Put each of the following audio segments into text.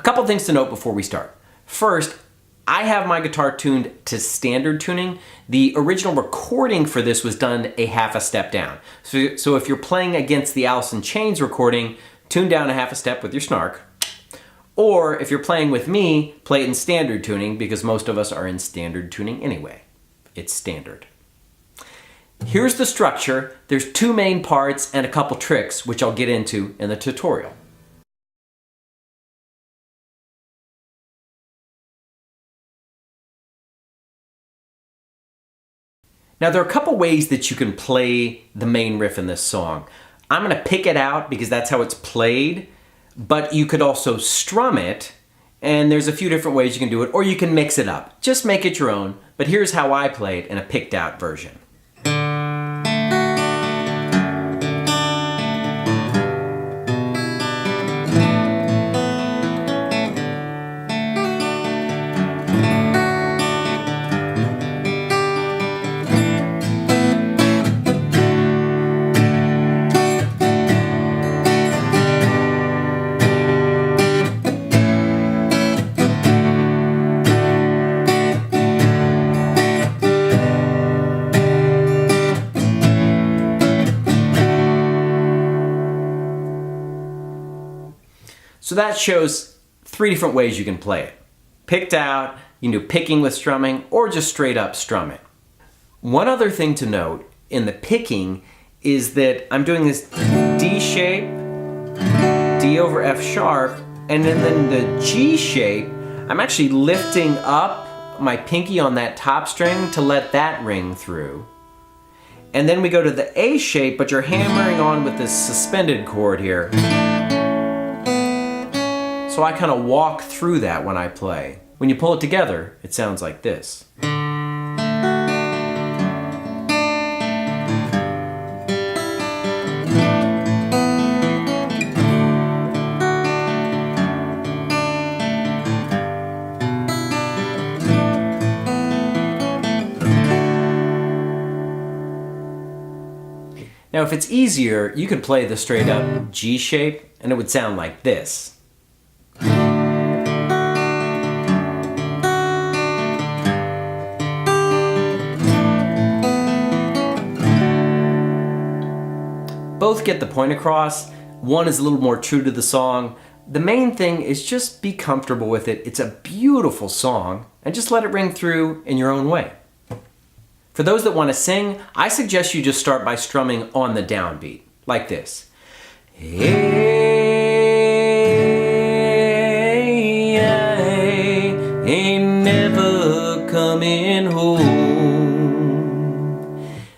A couple things to note before we start. First, I have my guitar tuned to standard tuning. The original recording for this was done a half a step down. So if you're playing against the Alice in Chains recording, tune down a half a step with your snark. Or if you're playing with me, play it in standard tuning because most of us are in standard tuning anyway. It's standard. Here's the structure. There's two main parts and a couple tricks, which I'll get into in the tutorial. Now there are a couple ways that you can play the main riff in this song. I'm gonna pick it out because that's how it's played, but you could also strum it, and there's a few different ways you can do it, or you can mix it up. Just make it your own, but here's how I play it in a picked out version. So that shows three different ways you can play it. Picked out, you can do picking with strumming, or just straight up strum it. One other thing to note in the picking is that I'm doing this D shape, D over F sharp, and then the G shape, I'm actually lifting up my pinky on that top string to let that ring through. And then we go to the A shape, but you're hammering on with this suspended chord here. So I kind of walk through that when I play. When you pull it together, it sounds like this. Now if it's easier, you could play the straight up G shape and it would sound like this. Both get the point across. One is a little more true to the song. The main thing is just be comfortable with it. It's a beautiful song, and just let it ring through in your own way. For those that want to sing, I suggest you just start by strumming on the downbeat, like this. Hey, I ain't never coming home.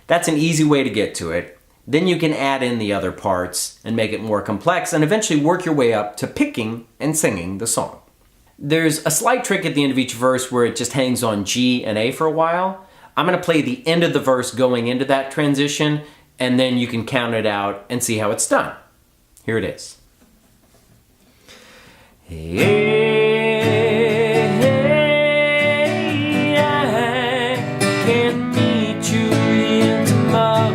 That's an easy way to get to it. Then you can add in the other parts and make it more complex and eventually work your way up to picking and singing the song. There's a slight trick at the end of each verse where it just hangs on G and A for a while. I'm going to play the end of the verse going into that transition, and then you can count it out and see how it's done. Here it is. Hey, I can meet you here tomorrow.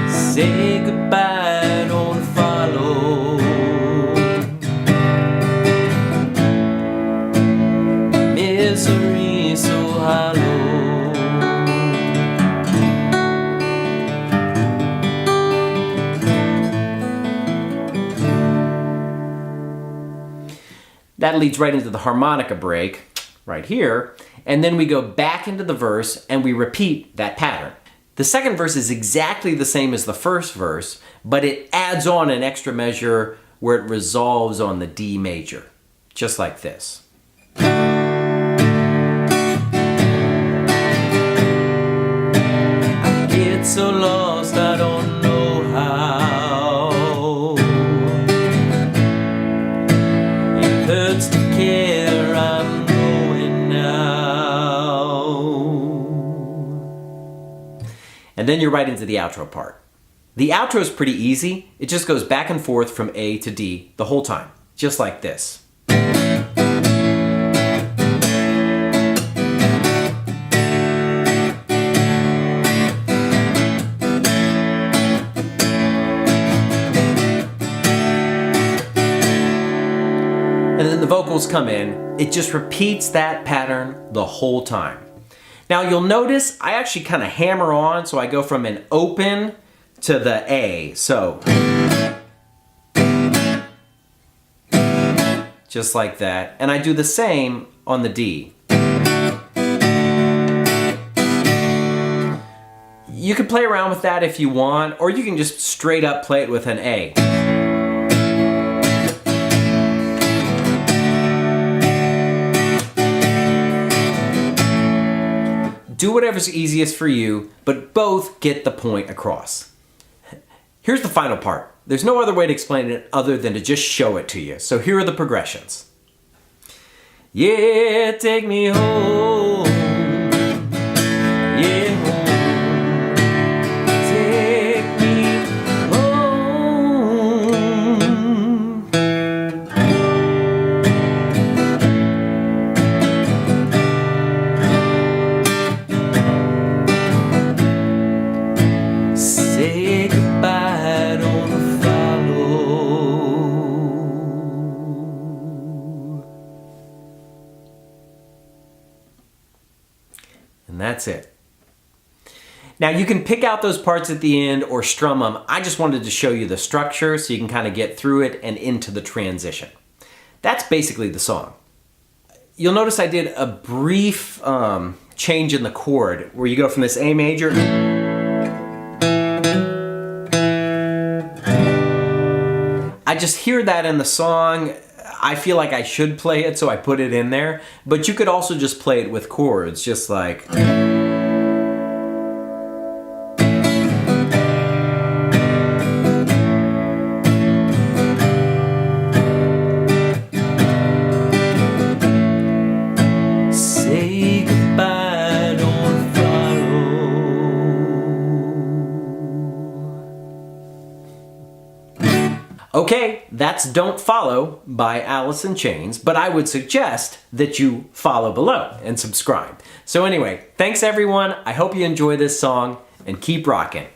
Say goodbye, don't follow. Misery so hollow. That leads right into the harmonica break, right here, and then we go back into the verse and we repeat that pattern. The second verse is exactly the same as the first verse, but it adds on an extra measure where it resolves on the D major, just like this. I get so lost, I don't know how. It hurts to care, I'm going now. And then you're right into the outro part. The outro is pretty easy. It just goes back and forth from A to D the whole time, just like this. the vocals come in, it just repeats that pattern the whole time. Now you'll notice I actually kind of hammer on, so I go from an open to the A. So, just like that. And I do the same on the D. You can play around with that if you want, or you can just straight up play it with an A. Do whatever's easiest for you, but both get the point across. Here's the final part. There's no other way to explain it other than to just show it to you. So here are the progressions. Yeah, take me home. Yeah, home. Take me home. Say goodbye, don't follow. And that's it. Now you can pick out those parts at the end or strum them. I just wanted to show you the structure so you can kind of get through it and into the transition. That's basically the song. You'll notice I did a brief change in the chord where you go from this A major. I just hear that in the song. I feel like I should play it, so I put it in there. But you could also just play it with chords, just like... Say goodbye, don't follow. Okay, that's Don't Follow by Alice in Chains, but I would suggest that you follow below and subscribe. So anyway, thanks everyone. I hope you enjoy this song and keep rocking.